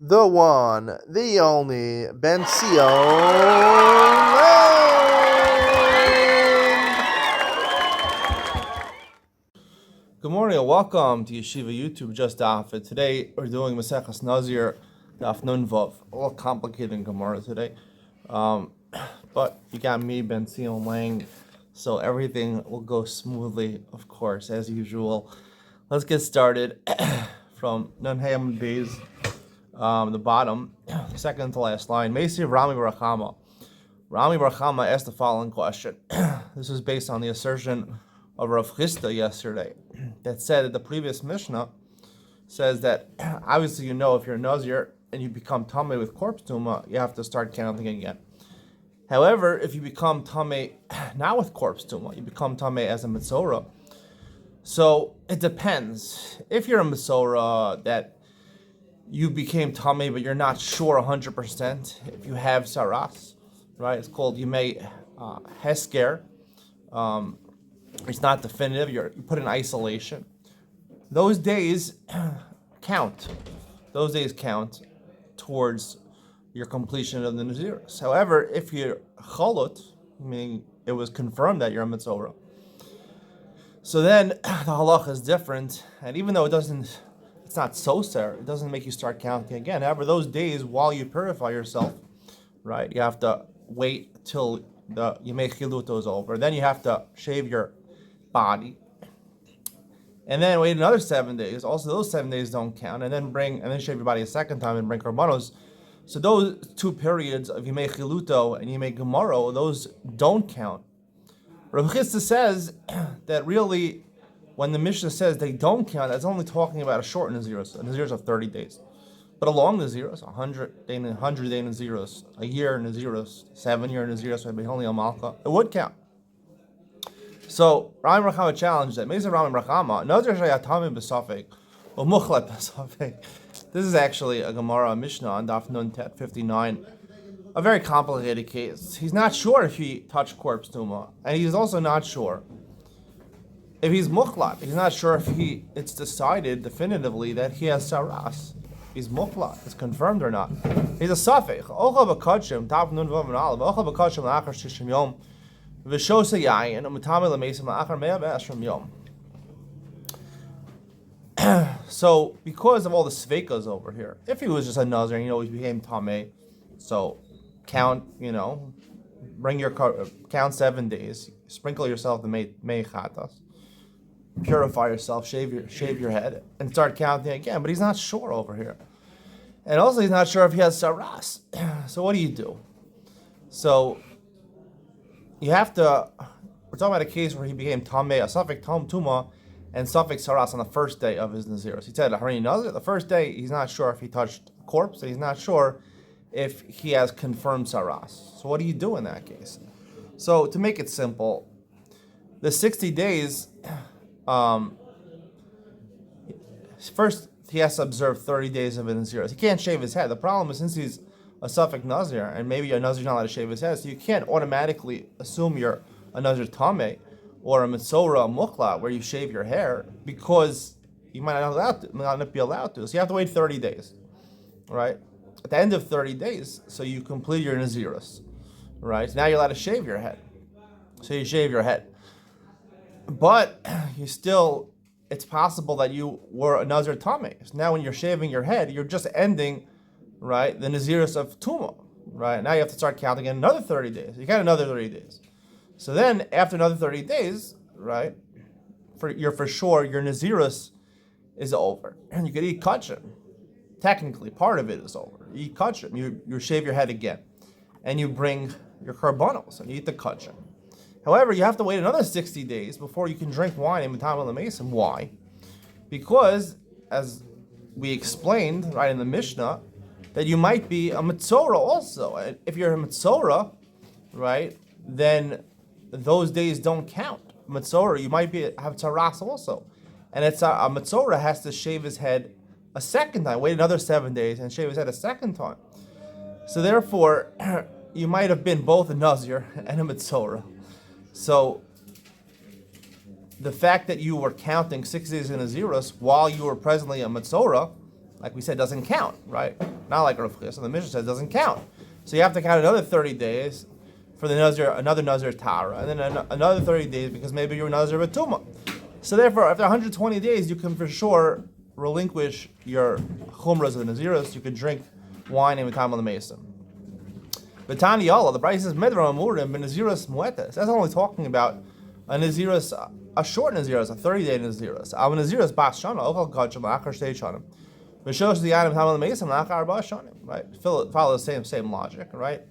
the one, the only, Ben Sion. Good morning and welcome to Yeshiva YouTube, just Daf It. Today we're doing Maseches Nazir, Daf Nun Vav. A little complicated in Gemara today, but you got me, Ben Sion Lang, so everything will go smoothly, of course, as usual. Let's get started from Nun Hayam Beis. The bottom, second to last line. Nazir Rami Barachama. Rami Barachama asked the following question. This is based on the assertion of Rav Chisda yesterday that said that the previous Mishnah says that obviously if you're a Nazir and you become Tameh with corpse tumah, you have to start counting again. However, if you become Tameh not with corpse tumah, you become Tameh as a Metzorah. So it depends. If you're a Metzorah that you became Tameh, but you're not sure 100%. If you have Saras, right? It's called Yemei Hesker. It's not definitive. You put in isolation. Those days count. Those days count towards your completion of the Naziris. However, if you're Cholot, meaning it was confirmed that you're a Metzorah, so then the halacha is different. And even though it's not soser, it doesn't make you start counting again. However, those days while you purify yourself, right, you have to wait till the Yemei Chiluto is over. Then you have to shave your body, and then wait another 7 days. Also, those 7 days don't count. And then shave your body a second time and bring korbanos. So those 2 periods of Yemei Chiluto and Yemei Gemaro, those don't count. Rav Chisda says that really, when the Mishnah says they don't count, that's only talking about a short Naziros, a Naziros of 30 days. But a long Naziros, 100-day Naziros, a year Naziros, 7-year Naziros, maybe only a Malka, it would count. So Rami Rachama challenged that. Mesa Rami Rachama, Nazir Shayatami B'Safek, or Muchlat B'Safek. This is actually a Gemara, a Mishnah on Daf Nun Tet 59. A very complicated case. He's not sure if he touched corpse tumah, and he's also not sure if he's mukhlat. He's not sure if it's decided definitively that he has saras. He's mukhlat. It's confirmed or not. He's a safek. Ocha b'kachim tav nun vav and alav. Ocha b'kachim la'achar shishim yom v'shosa yayin u'mitame l'meisim la'achar mea be'ashram yom. So because of all the sveikas over here, if he was just a nazir and he became tameh, so count, bring your count 7 days, sprinkle yourself the mei chatas, purify yourself, shave your head, and start counting again. But he's not sure over here, and also he's not sure if he has saras. So what do you do? So you have to. We're talking about a case where he became tameh, a suffix tom tuma, and suffix saras on the first day of his naziros. He said the first day he's not sure if he touched a corpse, and he's not sure if he has confirmed saras. So what do you do in that case? So to make it simple, the 60 days. First, he has to observe 30 days of a Naziris. He can't shave his head. The problem is, since he's a Suffolk Nazir, and maybe a Nazir not allowed to shave his head, so you can't automatically assume you're a Nazir Tameh or a Metzorah Mukhla, where you shave your hair, because you might not be allowed to. So you have to wait 30 days, right? At the end of 30 days, so you complete your Naziris, right? So now you're allowed to shave your head. So you shave your head. But it's possible that you were a Nazir Tameh. So now when you're shaving your head, you're just ending, right, the Naziris of Tumah, right? Now you have to start counting in another 30 days. You got another 30 days. So then after another 30 days, right, for sure your Naziris is over. And you could eat kachim. Technically, part of it is over. You eat kachim. You shave your head again. And you bring your karbanos and you eat the kachim. However, you have to wait another 60 days before you can drink wine in Mitam Mason. Why? Because, as we explained right in the Mishnah, that you might be a Metzorah also. And if you're a Metzorah, right, then those days don't count. Metzorah, you might have Taras also. And it's a Metzorah has to shave his head a second time, wait another 7 days, and shave his head a second time. So therefore, you might have been both a Nazir and a Metzorah. So the fact that you were counting 6 days in Naziros while you were presently a Metzorah, like we said, doesn't count, right? Not like Rav Chis, the Mishnah says it doesn't count. So you have to count another 30 days for the Nazir, another Nazir Tara, and then another 30 days because maybe you're Nazir Batuma. So therefore, after 120 days, you can for sure relinquish your chumras of the Naziros. You can drink wine in the time of the Mason. But Tani Allah, the Bryce says Medra Amurim and Naziros Muetes. That's only talking about a Naziros, a short Naziros, a 30-day Naziros. A Naziros Bas Shana, Ochal Kachim, Achar Shtei Shanim. But shows the item time of the Mason, Achar Bas Shanim, right? Follow the same logic, right?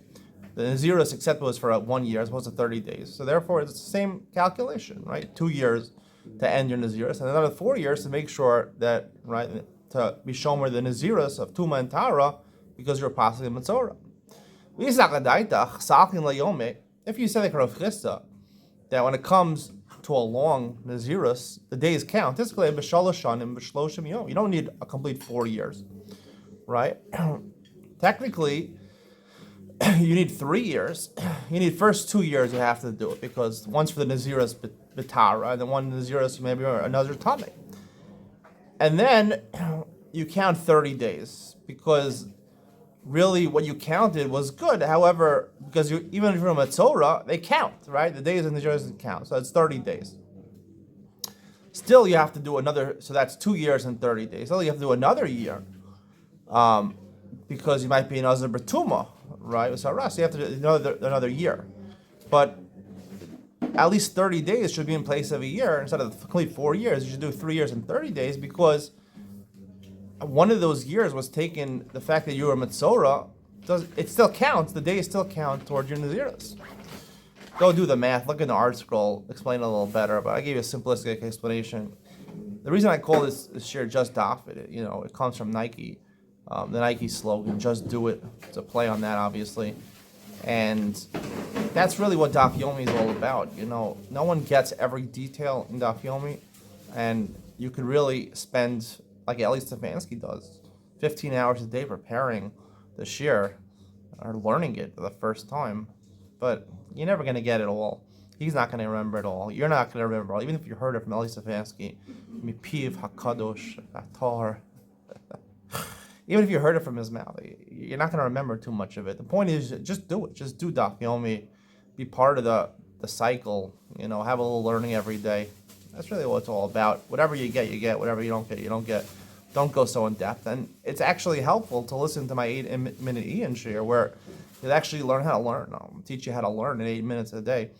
The Naziros except was for 1 year as opposed to 30 days. So therefore, it's the same calculation, right? 2 years to end your Naziros, and another 4 years to make sure that, right, to be shomer the Naziros of Tuma and Tara because you're passing the Mitzorah. If you say like Rav Chisda, that when it comes to a long Naziros, the days count. You don't need a complete 4 years, right? Technically, you need 3 years. You need first 2 years you have to do it because one's for the Naziros B'tara and then one Naziros maybe another Tame. And then you count 30 days because really what you counted was good. However, because even from a Tzorah, they count, right? The days in Naziros count. So it's 30 days. Still, you have to do another, so that's 2 years and 30 days. Still, you have to do another year because you might be in Nazir B'tuma, right? So you have to do another year. But at least 30 days should be in place of a year. Instead of complete 4 years, you should do 3 years and 30 days because one of those years was taken, the fact that you were Mitzorah, it still counts, the days still count towards your Naziros. Go do the math, look in the art scroll, explain it a little better, but I gave you a simplistic explanation. The reason I call this share just Daf It, it comes from Nike, the Nike slogan, just do it. It's a play on that, obviously. And that's really what Daf Yomi is all about. No one gets every detail in Daf Yomi, and you could really spend, like Eli Stefanski does, 15 hours a day preparing the shir or learning it for the first time. But you're never going to get it all. He's not going to remember it all. You're not going to remember it all. Even if you heard it from Eli Stefanski, Mipiv HaKadosh Atar. Even if you heard it from his mouth, you're not going to remember too much of it. The point is, just do it. Just do Daf Yomi. Be part of the cycle. Have a little learning every day. That's really what it's all about. Whatever you get, you get. Whatever you don't get, you don't get. Don't go so in depth. And it's actually helpful to listen to my 8-minute Ian share where you actually learn how to learn. I'll teach you how to learn in 8 minutes a day.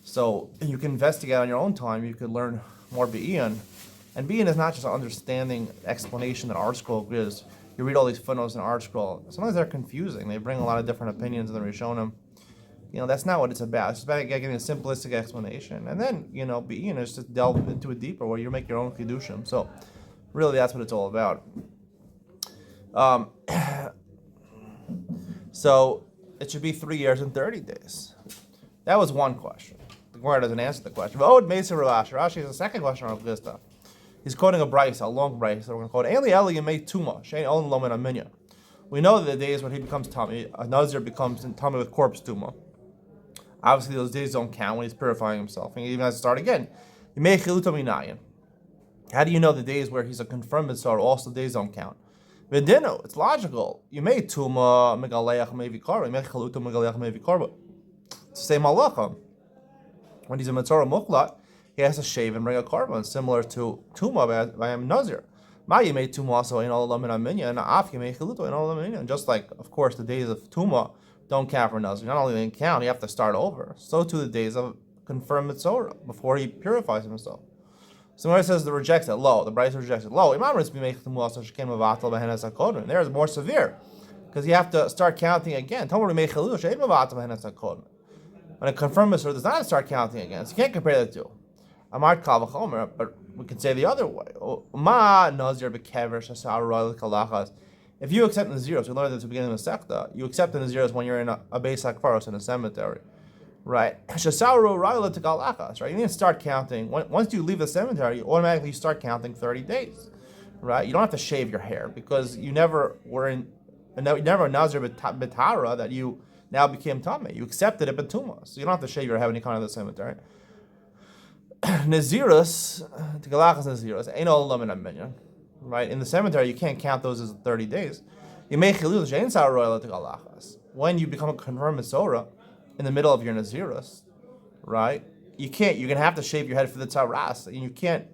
So you can investigate on your own time. You could learn more Be'in. And Be'in is not just an understanding explanation that art scroll gives. You read all these footnotes in art scroll. Sometimes they're confusing. They bring a lot of different opinions in the Rishonim. That's not what it's about. It's just about getting a simplistic explanation. And then, Be'in is just delve into it deeper where you make your own Chidushim. So really that's what it's all about. So it should be 3 years and 30 days. That was one question. The Gemara doesn't answer the question. But Rashi is the second question on this stuff. He's quoting a brayso, a long brayso. So we're going to quote Eli Eli Yemei Tuma Shein Olin Lomin Aminya. We know that the days when he becomes tummy, a Nazir becomes tummy with corpse tuma. Obviously, those days don't count when he's purifying himself, and he even has to start again. Yemei Chiluto Minayin. How do you know the days where he's a confirmed mitzvah also days don't count? V'dino, it's logical. Yemei Tuma Megaleach Mevikarba. Yemei Chiluto Megaleach Mevikarba. It's the same halacha. When he's a mitzvah muklat, he has to shave and bring a carbon, similar to Tuma by Nazir. And just like, of course, the days of Tuma don't count for Nazir. Not only they count, you have to start over. So too the days of confirmed Mitzorah, before he purifies himself. So it says the rejects it, low. The Bryce rejects it, low. There is more severe, because you have to start counting again. When a confirmed Mitzorah does not start counting again, so you can't compare the two. Amart Kal V'chomer, but we can say the other way. If you accept Naziros, we learned at the beginning of the Sekta, you accept the Naziros when you're in a Beis HaKfaros in a cemetery, right? Right? You need to start counting. Once you leave the cemetery, you automatically start counting 30 days, right? You don't have to shave your hair because you never were a Nazir B'tara that you now became Tameh. You accepted it B'tuma, so you don't have to shave your head when you come to the cemetery. Nazirus, Tigalachas Nazirus, ain't all lemon a minion. right? In the cemetery, you can't count those as 30 days. When you become a confirmed Mesorah in the middle of your Nazirus, right? You're gonna have to shave your head for the tzaras. You're gonna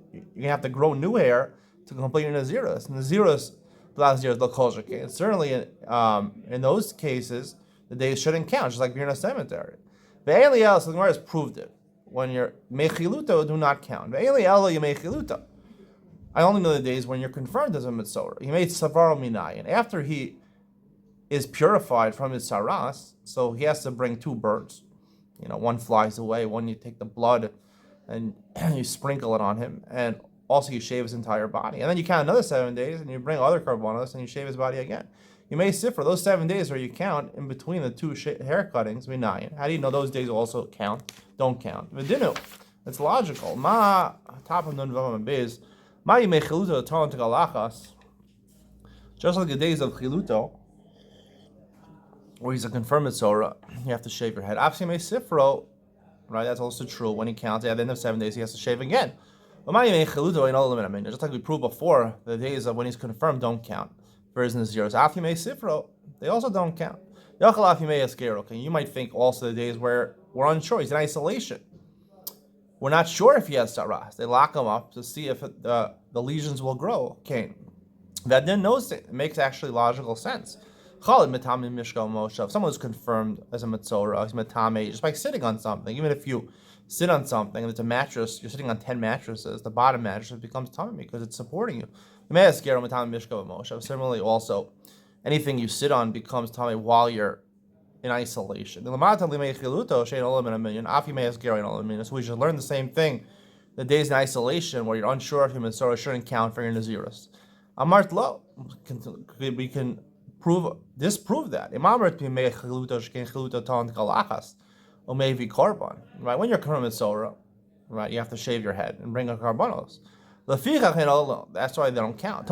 have to grow new hair to complete your Nazirus. Nazirus, and certainly in those cases, the days shouldn't count, just like being in a cemetery. The Eliel, so the Gemara has proved it. When you're mechiluto, do not count. The Eliel, you mechiluto. I only know the days when you're confirmed as a Metzora. He made Savaro Minai, and after he is purified from his saras, so he has to bring two birds. One flies away, one you take the blood and you sprinkle it on him, and also you shave his entire body. And then you count another 7 days, and you bring other karbonos, and you shave his body again. You may sit for those 7 days where you count in between the two hair cuttings, Minayin. How do you know those days also count? Don't count. V'dinu. It's logical. Ma, top of Nun Vavam Biz, Ma yimei chiluto ton tegalachas. Just like the days of chiluto, where he's a confirmed Metzora, you have to shave your head. Afsi may sifro, right? That's also true. When he counts, at the end of 7 days, he has to shave again. Just like we proved before, the days of when he's confirmed don't count. For his Naziros, Afsi may sifro, they also don't count. Okay, you might think also the days where we're unsure, he's in isolation. We're not sure if he has saras. They lock him up to see if the lesions will grow. Okay, that then knows it makes actually logical sense. If someone who's confirmed as a Metzora, he's Metame, just by sitting on something, even if you sit on something and it's a mattress, you're sitting on 10 mattresses, the bottom mattress becomes tummy because it's supporting you. Similarly, also, anything you sit on becomes tummy while you're in isolation. So we should learn the same thing. The days in isolation where you're unsure if your Metzora shouldn't count for your Naziris. Amart lo, we can disprove that. Right? When you're current Metzora, right, you have to shave your head and bring a karbanos. That's why they don't count.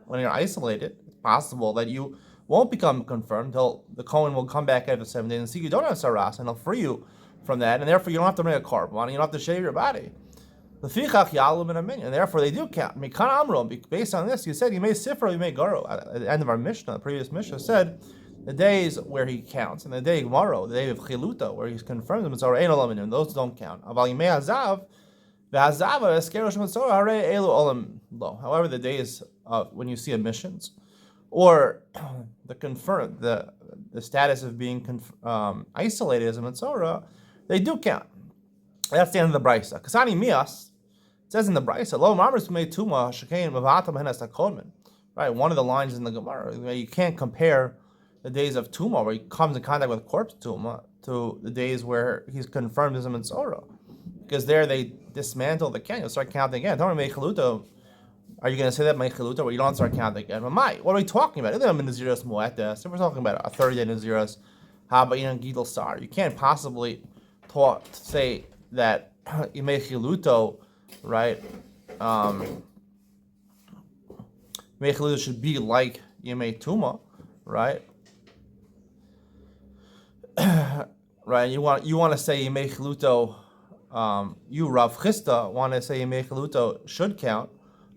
When you're isolated, it's possible that you won't become confirmed until the Kohen will come back after 7 days and see you don't have saras, and he'll free you from that, and therefore you don't have to bring a karban, and you don't have to shave your body. And therefore they do count. Based on this, you said you may sifra, you may garo. At the end of our Mishnah, the previous Mishnah said the days where he counts, and the day tomorrow, the day of chiluta, where he's confirmed the Mitzvah, those don't count. However, the days when you see emissions, or the status of being isolated as a Metzora, they do count. That's the end of the brisa. Kasani mias, it says in the brisa, lo mamers made tuma shekain mavatam henas hakodman. Right, one of the lines in the Gemara, you can't compare the days of tuma where he comes in contact with corpse tuma to the days where he's confirmed as a Metzora, because there they dismantle the count. You'll start counting again. Don't make chaluto. Are you going to say that mechiluta where you don't start counting again? But what are we talking about? If we're talking about a 30-day naziras, how about gidol sar? You can't possibly say that mechiluto, right? Mechiluta should be like yemei tuma, right? Right. You want to say yemei chiluto. You Rav Chisda want to say yemei chiluto should count.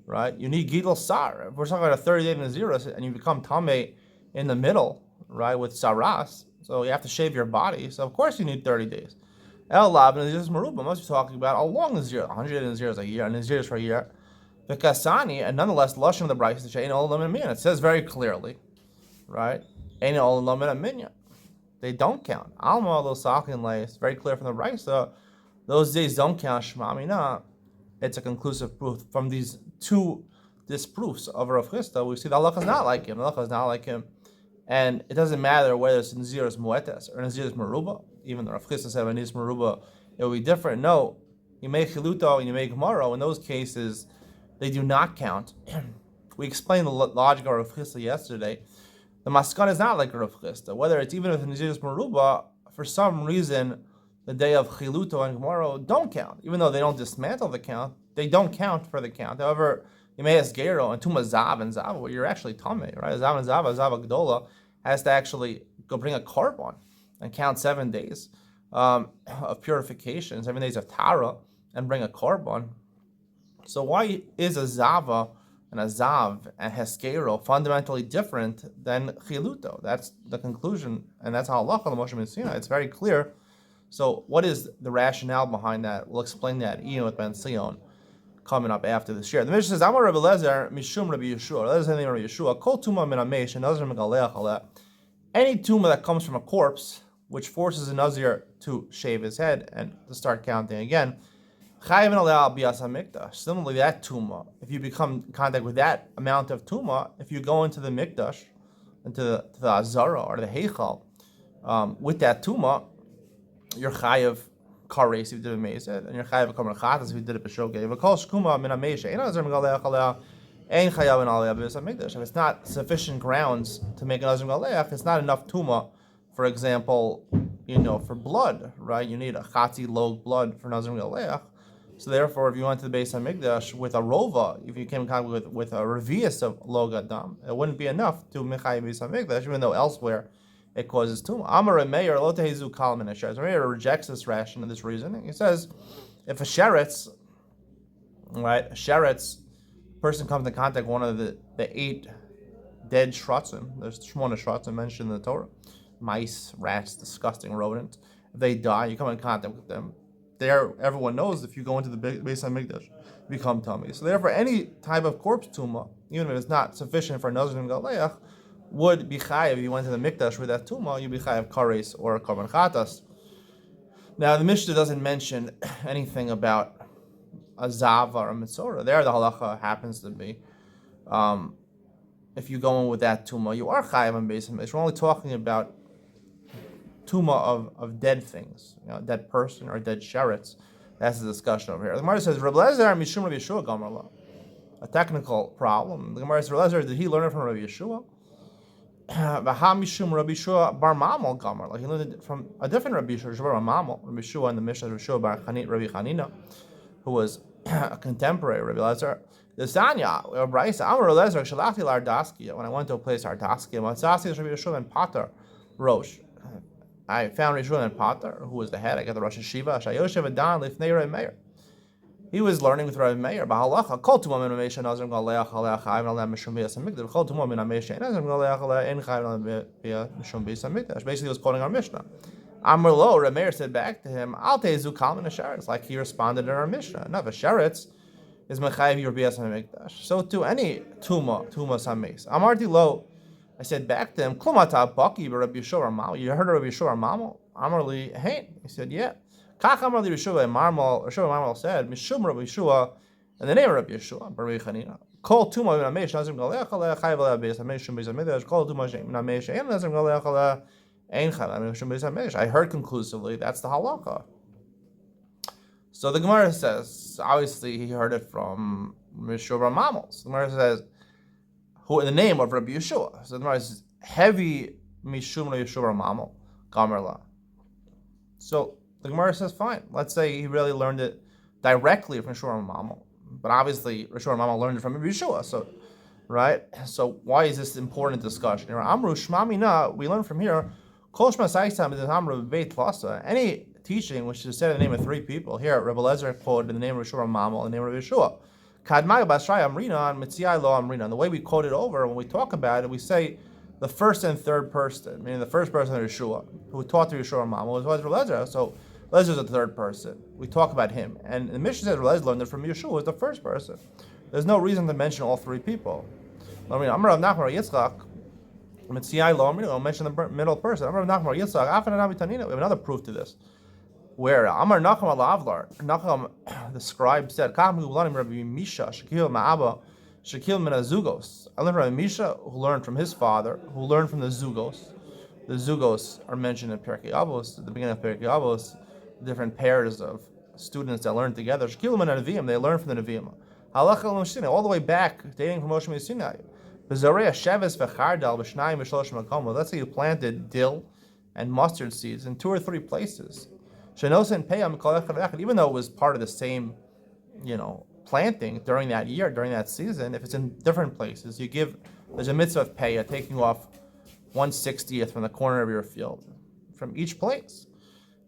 Right, you need gidol sar. If we're talking about a 30-day naziros and you become tamei in the middle, right, with saras, so you have to shave your body. So of course you need 30 days. El lab naziros maruba must be talking about a long nazir, 100 naziros a year, naziros for a year. The kasani, and nonetheless, lashon of the brayis to ain't all lemon minyan. It says very clearly, right, ain't all lemon minyan. They don't count. Alma lo sakin leis. Very clear from the brayis. Those days don't count. Shmamina. It's a conclusive proof from these two disproofs of Rav Chisda. We see the halacha is not like him. The halacha is not like him, and it doesn't matter whether it's Naziris Muetes or Naziris Meruba. Even though Rav Chisda said Naziris Meruba, it will be different. No, you make Chiluto and you make Maro. In those cases, they do not count. We explained the logic of Rav Chisda yesterday. The Maskan is not like Rav Chisda. Whether it's even with Naziris Meruba, for some reason, the day of Chiluto and Gemara don't count. Even though they don't dismantle the count, they don't count for the count. However, you may ask Gero and Tuma Zav and Zav, where you're actually Tameh, right? Zav and Zav Gdola has to actually go bring a korban and count 7 days of purification, 7 days of Tara, and bring a korban. So why is a zava and a zav and heskero fundamentally different than chiluto? That's the conclusion, and that's how halacha l'Moshe ben Sinai. It's very clear. So what is the rationale behind that? We'll explain that Ian with Ben Sion coming up after this year. The Mishnah says, "Amar Rabbi Lezer mishum Rabbi Yeshua." Lezer name Rabbi Yeshua. Kol tuma min amesh and nazir megaleach aleh. Any tumor that comes from a corpse, which forces a nazir to shave his head and to start counting again. Similarly, that tuma, if you become in contact with that amount of tuma, if you go into the mikdash, into the azara or the heichal, with that tuma, you're chayav kares if you did a mezid, and you're chayav kamer chatas if you did a b'shogeg. If it's not sufficient grounds to make a nazir galeach, it's not enough tuma. For example, for blood, right? You need a chatzi log blood for nazir galeach. So therefore, if you went to the Beis Hamikdash with a rova, if you came in contact with a revius of log adam, it wouldn't be enough to mechay Beis Hamikdash, even though elsewhere it causes tumah. Amar Meir lo tehizu kal min hasheretz. Meir rejects this ration and this reasoning. He says, if a sheretz, person comes in contact with one of the 8 dead shrotzim. There's Shmona shrotzim mentioned in the Torah. Mice, rats, disgusting rodents. If they die, you come in contact with them. There, everyone knows if you go into the Beis Hamikdash, you become tummy. So therefore, any type of corpse tumah, even if it's not sufficient for nazir and galeach, would be chayav. If you went to the mikdash with that tumah, you'd be chayav kares or korban chatas. Now, the Mishnah doesn't mention anything about a zava or a mitzorah. There, the halacha happens to be, if you go in with that tumah, you are chayav on Beis Hamikdash. We're only talking about tuma of dead things, a dead person or dead sheretz. That's the discussion over here. The Gemara says, Rabbi Lezer mishum Rabbi Yeshua gamarla. A technical problem. The Gemara says, Rabbi Lezer, did he learn it from Rabbi Yeshua? V'ha mishum Rabbi Yeshua bar Mamel gamarla. He learned it from a different Rabbi Yeshua, bar Mamel. Rabbi Yeshua in the Mishnah, Rabbi Yeshua bar Rabbi Chanina, who was a contemporary Rabbi Lezer. The Sanya, Rabbi Lezer, shalachti l'Ardaskia. When I went to a place, Ardaskia, Matzasi Rabbi Yeshua and Pater Rosh. I found Rishon and Pater, who was the head. I got the Rosh Hashiva. Shayoshev Adan Lifnei Rabbi Meir. He was learning with Rabbi Meir. Bahalacha kol tumah min ameisha nazir galeach aleh chayv aleh mishum beis hamikdash. Kol tumah min ameisha nazir galeach aleh en chayv aleh mishum beis hamikdash. Basically, he was quoting our Mishnah. Amar lo, Rabbi Meir said back to him, Al tezu kal min hasheretz, like he responded in our Mishnah. No, the sheretz is mechayiv your beis hamikdash. So to any tumah sameis. Amarti lo. I said back to him, Klumata Baki Rabbi Yeshua Mamo. You heard of Rabbi Yeshua Mamo? Amarli, hey. He said, yeah. Kach Amarli Yeshua Marmal said, Mishum Rabbi Yeshua, and the name of Rabbi Yeshua, Rabbi Chanina. Kol Tuma Min Amesh Nazim Galech Aleh Chayv Aleh Beis Hameshum Beis Hamidrash. Kol Tuma Min Amesh Ein Nazim Galech Aleh Ein Chayv Aleh Mishum Beis Hamesh. I heard conclusively that's the halacha. So the Gemara says, obviously he heard it from Mishum Mamo. So the Gemara says, who in the name of Rabbi Yeshua. So the Gemara is heavy mishum Rabbi Yeshua Mamo Gamerla. So the Gemara says, fine. Let's say he really learned it directly from Yeshua Mamo, but obviously Yeshua Mamo learned it from Rabbi Yeshua. So, right? So why is this important discussion? Amru Shmamina. We learn from here. Kol Shma Saisam is Amru Beit Plasa. Any teaching which is said in the name of 3 people. Here, Rabbi Lezer quoted in the name of Yeshua Mamo and the name of Rabbi Yeshua. Kadmai Basrai Amrina and Mitziai Lo Amrina. And the way we quote it over, when we talk about it, we say the first and third person, meaning the first person is Yeshua, who taught to Yeshua Mamo, was Rabbi Lezer. So Lezer is the third person. We talk about him. And the Mishnah says Lezer learned it from Yeshua as the first person. There's no reason to mention all 3 people. Amar Rav Nachman Yitzchak, Mitziai Lo Amrina, we'll mention the middle person. Amar Rav Nachman Yitzchak, Afananavi Tanina. We have another proof to this. Where Amar Nacham Alavlar, Nacham the scribe said, Rabbi Misha, Shakil Ma'aba, Shakil Min Zugos. I learned from Misha, who learned from his father, who learned from the Zugos. The Zugos are mentioned in Pirkei Avos, at the beginning of Pirkei Avos, different pairs of students that learn together. Shakil Min Nevi'im, they learn from the Nevi'im. Halacha L'Mishina, all the way back, dating from Moshe Sinai. B'Zoreya Sheves V'Chardal B'Shnayim V'Shloshim Makomos. Let's say you planted dill and mustard seeds in 2 or 3 places. Even though it was part of the same, planting during that year, during that season, if it's in different places, there's a mitzvah of payah, taking off 1/60th from the corner of your field, from each place,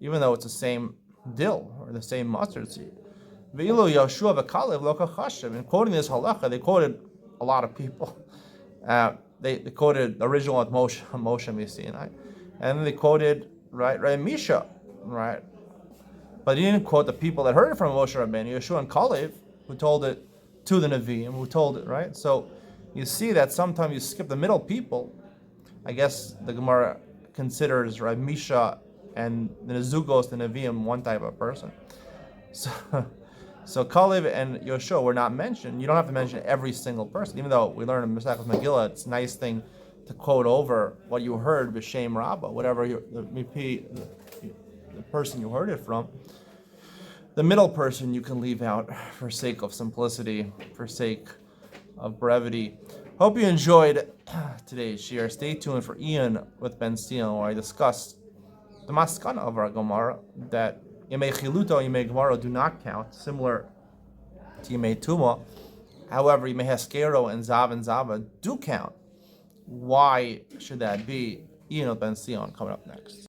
even though it's the same dill or the same mustard seed. Ve'ilu Yoshua v'Kalev lo kachashem. In quoting this halacha, they quoted a lot of people. They quoted the original at Moshe Sinai, and then they quoted right Misha, right. But he didn't quote the people that heard it from Moshe Rabbeinu, Yeshua and Kalev, who told it to the Nevi'im, who told it, right? So you see that sometimes you skip the middle people. I guess the Gemara considers Misha and the Nezugos, the Nevi'im, one type of person. So Kalev and Yeshua were not mentioned. You don't have to mention every single person, even though we learn in Masechus Megillah, it's a nice thing to quote over what you heard b'Shem Rabbah, whatever the person you heard it from. The middle person you can leave out for sake of simplicity, for sake of brevity. Hope you enjoyed today's shir. Stay tuned for Ian with Ben Sion, where I discussed the maskana of our Gemara, that Yemei Chiluto, Yemei Gemara do not count, similar to Yemei Tuma. However, Yemei Heskero and Zava do count. Why should that be? Ian with Ben Sion coming up next.